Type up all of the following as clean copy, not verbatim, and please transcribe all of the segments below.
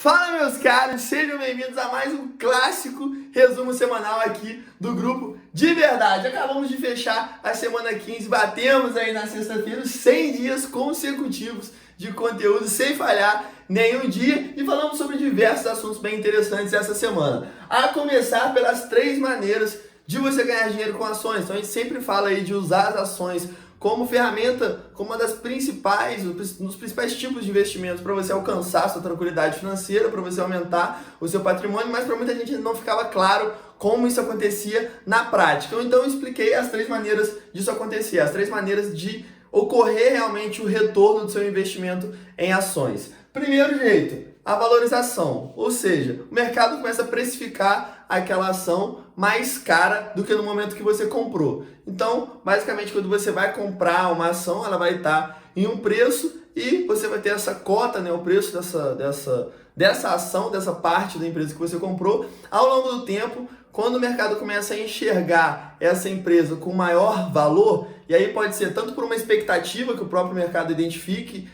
Fala, meus caros, sejam bem-vindos a mais um clássico resumo semanal aqui do grupo De Verdade. Acabamos de fechar a semana 15, batemos aí na sexta-feira os 100 dias consecutivos de conteúdo sem falhar nenhum dia e falamos sobre diversos assuntos bem interessantes essa semana. A começar pelas 3 maneiras de você ganhar dinheiro com ações. Então a gente sempre fala aí de usar as ações como ferramenta, como uma das principais, um dos principais tipos de investimentos para você alcançar a sua tranquilidade financeira, para você aumentar o seu patrimônio, mas para muita gente não ficava claro como isso acontecia na prática. Então eu expliquei as 3 maneiras disso acontecer, as 3 maneiras de ocorrer realmente o retorno do seu investimento em ações. Primeiro jeito, a valorização, ou seja, o mercado começa a precificar aquela ação mais cara do que no momento que você comprou. Então, basicamente, quando você vai comprar uma ação, ela vai estar em um preço e você vai ter essa cota, né, o preço dessa ação, dessa parte da empresa que você comprou. Ao longo do tempo, quando o mercado começa a enxergar essa empresa com maior valor, e aí pode ser tanto por uma expectativa que o próprio mercado identifique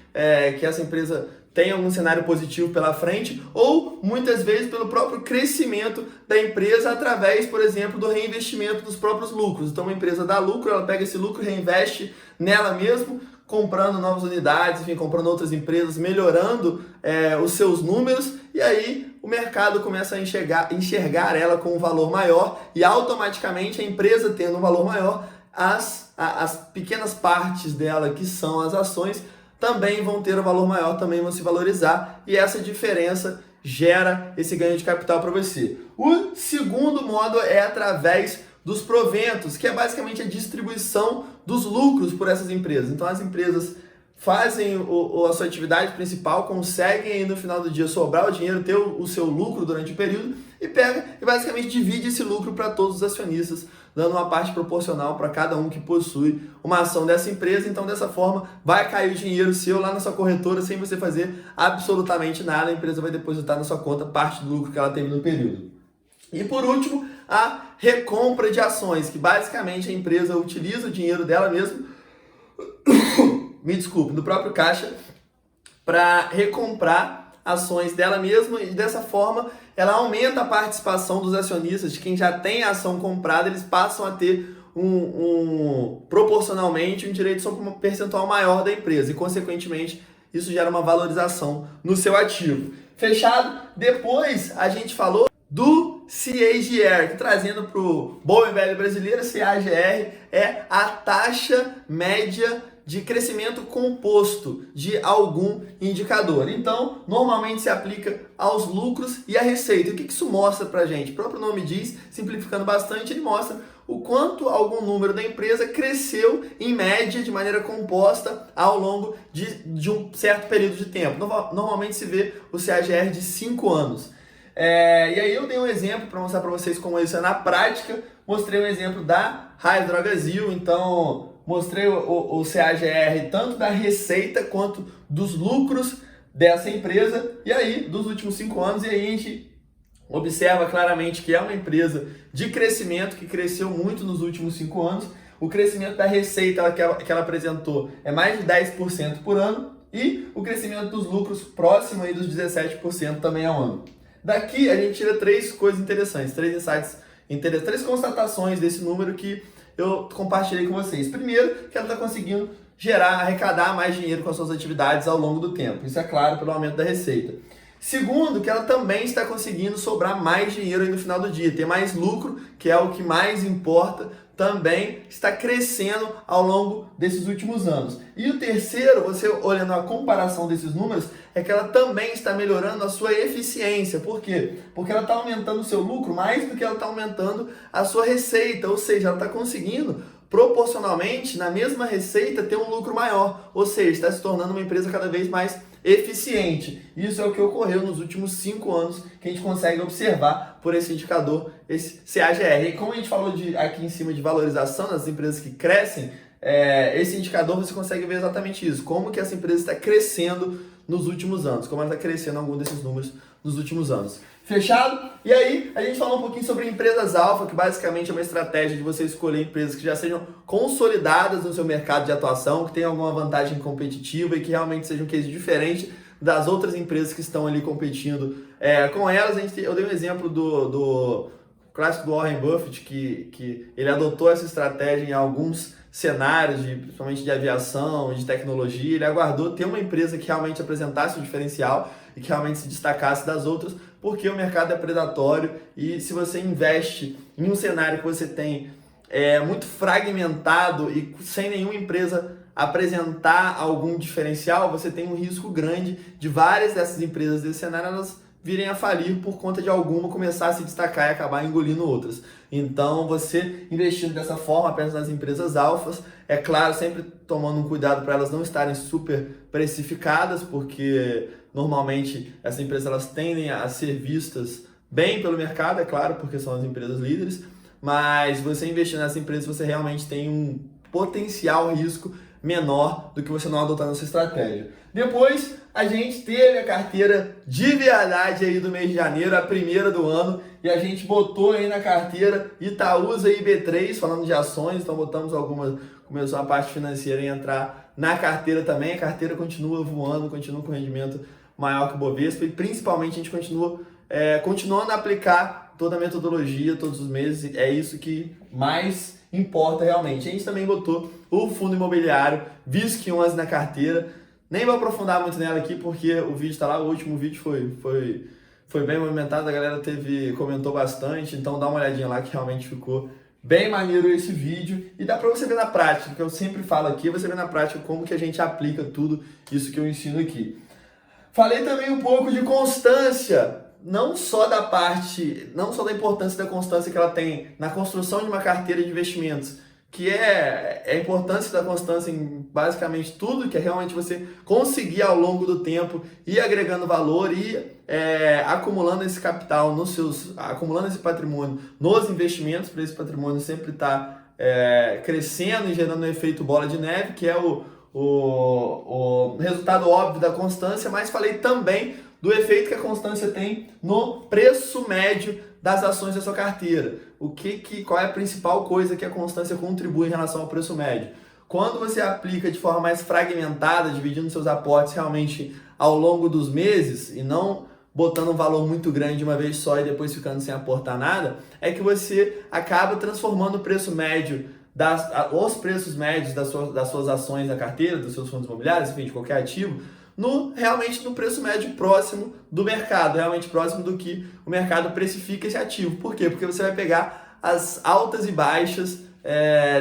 que essa empresa tem algum cenário positivo pela frente, ou muitas vezes pelo próprio crescimento da empresa através, por exemplo, do reinvestimento dos próprios lucros. Então, uma empresa dá lucro, ela pega esse lucro e reinveste nela mesma, comprando novas unidades, enfim, comprando outras empresas, melhorando os seus números, e aí o mercado começa a enxergar ela com um valor maior, e automaticamente a empresa tendo um valor maior, as pequenas partes dela, que são as ações, também vão ter um valor maior, também vão se valorizar, e essa diferença gera esse ganho de capital para você. O segundo modo é através dos proventos, que é basicamente a distribuição dos lucros por essas empresas. Então as empresas fazem a sua atividade principal, conseguem aí no final do dia sobrar o dinheiro, ter o seu lucro durante o período e pega e basicamente divide esse lucro para todos os acionistas, dando uma parte proporcional para cada um que possui uma ação dessa empresa. Então dessa forma vai cair o dinheiro seu lá na sua corretora sem você fazer absolutamente nada, a empresa vai depositar na sua conta parte do lucro que ela teve no período. E por último, a recompra de ações, que basicamente a empresa utiliza o dinheiro dela mesma, do próprio caixa, para recomprar ações dela mesma, e dessa forma ela aumenta a participação dos acionistas, de quem já tem a ação comprada, eles passam a ter proporcionalmente um direito sobre um percentual maior da empresa e, consequentemente, isso gera uma valorização no seu ativo. Fechado? Depois a gente falou do CAGR, que trazendo para o bom e velho brasileiro, CAGR é a taxa média de crescimento composto de algum indicador. Então, normalmente se aplica aos lucros e à receita. O que isso mostra para a gente? O próprio nome diz, simplificando bastante, ele mostra o quanto algum número da empresa cresceu em média, de maneira composta, ao longo de um certo período de tempo. Normalmente se vê o CAGR de 5 anos. E aí eu dei um exemplo para mostrar para vocês como isso é na prática. Mostrei um exemplo da Hydrogazil, então mostrei o CAGR tanto da receita quanto dos lucros dessa empresa, e aí dos últimos 5 anos, e aí a gente observa claramente que é uma empresa de crescimento, que cresceu muito nos últimos 5 anos. O crescimento da receita que ela apresentou é mais de 10% por ano, e o crescimento dos lucros próximo aí dos 17% também ao ano. Daqui a gente tira 3 coisas interessantes, 3 insights interessantes, 3 constatações desse número que eu compartilhei com vocês. Primeiro, que ela está conseguindo arrecadar mais dinheiro com as suas atividades ao longo do tempo. Isso é claro pelo aumento da receita. Segundo, que ela também está conseguindo sobrar mais dinheiro aí no final do dia, ter mais lucro, que é o que mais importa, também está crescendo ao longo desses últimos anos. E o terceiro, você olhando a comparação desses números, é que ela também está melhorando a sua eficiência. Por quê? Porque ela está aumentando o seu lucro mais do que ela está aumentando a sua receita, ou seja, ela está conseguindo proporcionalmente, na mesma receita, ter um lucro maior, ou seja, está se tornando uma empresa cada vez mais eficiente. Isso é o que ocorreu nos últimos 5 anos, que a gente consegue observar por esse indicador, esse CAGR. E como a gente falou aqui em cima de valorização das empresas que crescem, esse indicador você consegue ver exatamente isso, como que essa empresa está crescendo nos últimos anos, como ela está crescendo algum desses números nos últimos anos. Fechado? E aí, a gente falou um pouquinho sobre empresas alfa, que basicamente é uma estratégia de você escolher empresas que já sejam consolidadas no seu mercado de atuação, que tenham alguma vantagem competitiva e que realmente sejam um case diferente das outras empresas que estão ali competindo com elas. Eu dei um exemplo do clássico do Warren Buffett, que ele adotou essa estratégia em alguns cenários, principalmente de aviação, de tecnologia. Ele aguardou ter uma empresa que realmente apresentasse o diferencial e que realmente se destacasse das outras, porque o mercado é predatório e se você investe em um cenário que você tem muito fragmentado e sem nenhuma empresa apresentar algum diferencial, você tem um risco grande de várias dessas empresas desse cenário elas virem a falir por conta de alguma começar a se destacar e acabar engolindo outras. Então, você investindo dessa forma apenas nas empresas alfas, é claro, sempre tomando um cuidado para elas não estarem super precificadas, porque normalmente essas empresas elas tendem a ser vistas bem pelo mercado, é claro, porque são as empresas líderes, mas você investir nessa empresa, você realmente tem um potencial risco menor do que você não adotar nessa estratégia. Depois, a gente teve a carteira de verdade aí do mês de janeiro, a primeira do ano, e a gente botou aí na carteira Itaúsa e B3, falando de ações, então botamos algumas, começou a parte financeira a entrar na carteira também, a carteira continua voando, continua com rendimento maior que o Bovespa, e principalmente a gente continua continuando a aplicar toda a metodologia todos os meses, é isso que mais importa realmente. A gente também botou o fundo imobiliário VISC11 na carteira. Nem vou aprofundar muito nela aqui porque o vídeo está lá, o último vídeo foi bem movimentado, a galera comentou bastante, então dá uma olhadinha lá que realmente ficou bem maneiro esse vídeo e dá para você ver na prática, que eu sempre falo aqui, você vê na prática como que a gente aplica tudo isso que eu ensino aqui. Falei também um pouco de constância, não só da importância da constância que ela tem na construção de uma carteira de investimentos, que é a importância da constância em basicamente tudo, que é realmente você conseguir ao longo do tempo ir agregando valor e acumulando esse capital acumulando esse patrimônio nos investimentos, para esse patrimônio sempre estar crescendo e gerando um efeito bola de neve, que é o resultado óbvio da constância, mas falei também do efeito que a constância tem no preço médio das ações da sua carteira. Qual é a principal coisa que a constância contribui em relação ao preço médio? Quando você aplica de forma mais fragmentada, dividindo seus aportes realmente ao longo dos meses e não botando um valor muito grande de uma vez só e depois ficando sem aportar nada, é que você acaba transformando o preço médio os preços médios das suas ações da carteira, dos seus fundos imobiliários, enfim, de qualquer ativo, realmente no preço médio próximo do mercado, realmente próximo do que o mercado precifica esse ativo. Por quê? Porque você vai pegar as altas e baixas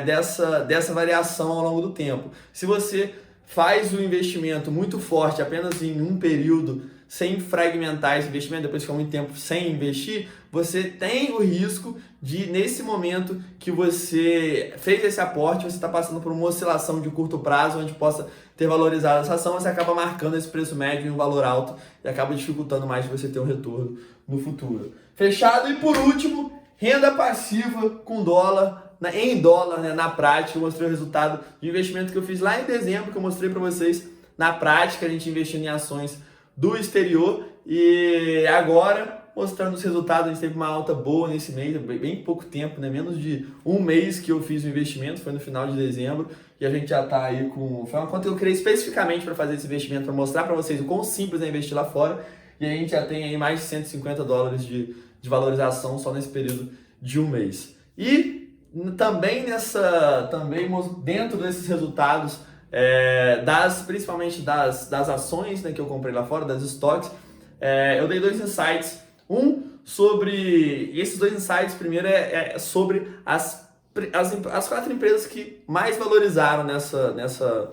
dessa variação ao longo do tempo. Se você faz um investimento muito forte apenas em um período, sem fragmentar esse investimento, depois ficar muito tempo sem investir, você tem o risco de, nesse momento que você fez esse aporte, você está passando por uma oscilação de curto prazo, onde possa ter valorizado essa ação, você acaba marcando esse preço médio em um valor alto e acaba dificultando mais de você ter um retorno no futuro. Fechado? E por último, renda passiva com dólar, em dólar, né, na prática. Eu mostrei o resultado de investimento que eu fiz lá em dezembro, que eu mostrei para vocês na prática, a gente investindo em ações do exterior, e agora mostrando os resultados. A gente teve uma alta boa nesse mês, bem pouco tempo, né? Menos de um mês que eu fiz o investimento, foi no final de dezembro, e a gente já está aí foi uma conta que eu criei especificamente para fazer esse investimento, para mostrar para vocês o quão simples é investir lá fora, e a gente já tem aí mais de 150 dólares de valorização só nesse período de um mês. E também dentro desses resultados, principalmente das ações, né, que eu comprei lá fora, das stocks, eu dei 2 insights. Esses 2 insights, primeiro é sobre as 4 empresas que mais valorizaram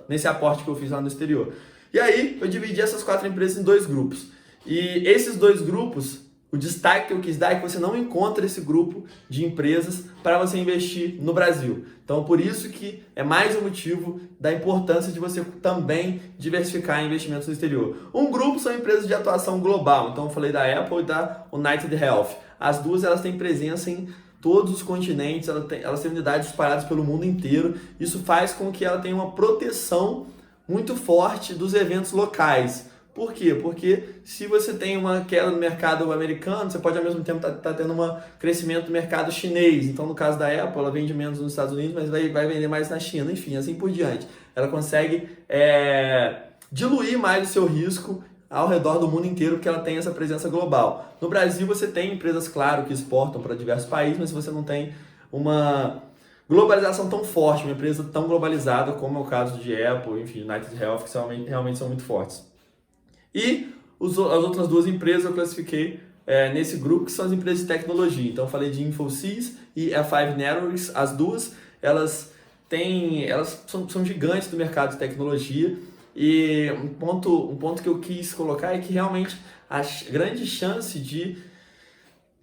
nesse aporte que eu fiz lá no exterior. E aí eu dividi essas 4 empresas em 2 grupos. E esses 2 grupos, o destaque que eu quis dar é que você não encontra esse grupo de empresas para você investir no Brasil. Então, por isso que é mais um motivo da importância de você também diversificar em investimentos no exterior. Um grupo são empresas de atuação global. Então, eu falei da Apple e da United Health. As duas elas têm presença em todos os continentes, elas têm unidades espalhadas pelo mundo inteiro. Isso faz com que ela tenha uma proteção muito forte dos eventos locais. Por quê? Porque se você tem uma queda no mercado americano, você pode ao mesmo tempo estar tendo um crescimento do mercado chinês. Então, no caso da Apple, ela vende menos nos Estados Unidos, mas vai vender mais na China, enfim, assim por diante. Ela consegue diluir mais o seu risco ao redor do mundo inteiro, porque ela tem essa presença global. No Brasil você tem empresas, claro, que exportam para diversos países, mas você não tem uma globalização tão forte, uma empresa tão globalizada como é o caso de Apple, enfim, United Health, que realmente são muito fortes. E as outras duas empresas eu classifiquei nesse grupo, que são as empresas de tecnologia. Então eu falei de Infosys e F5 Networks. As duas, elas são gigantes do mercado de tecnologia. E um ponto que eu quis colocar é que realmente a grande chance de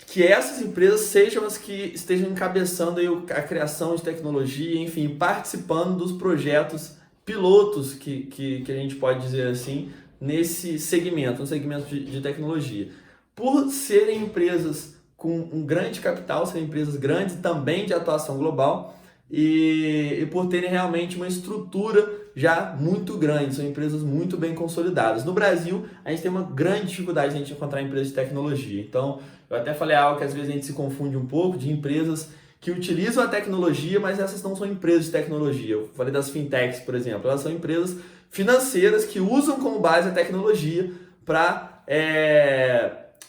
que essas empresas sejam as que estejam encabeçando aí a criação de tecnologia, enfim, participando dos projetos pilotos que a gente pode dizer assim, nesse segmento, no segmento de tecnologia. Por serem empresas com um grande capital, serem empresas grandes também de atuação global e por terem realmente uma estrutura já muito grande, são empresas muito bem consolidadas. No Brasil, a gente tem uma grande dificuldade de a gente encontrar empresas de tecnologia. Então, eu até falei algo que às vezes a gente se confunde um pouco, de empresas que utilizam a tecnologia, mas essas não são empresas de tecnologia. Eu falei das fintechs, por exemplo, elas são empresas financeiras que usam como base a tecnologia para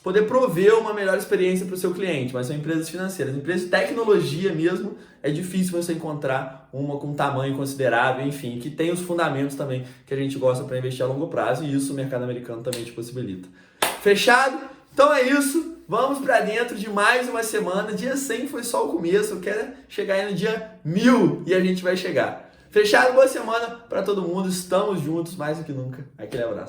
poder prover uma melhor experiência para o seu cliente, mas são empresas financeiras. Empresas de tecnologia mesmo, é difícil você encontrar uma com tamanho considerável, enfim, que tem os fundamentos também que a gente gosta para investir a longo prazo, e isso o mercado americano também te possibilita. Fechado? Então é isso, vamos para dentro de mais uma semana. Dia 100 foi só o começo, eu quero chegar aí no dia 1000 e a gente vai chegar. Fechado? Boa semana para todo mundo, estamos juntos mais do que nunca. Aquele abraço.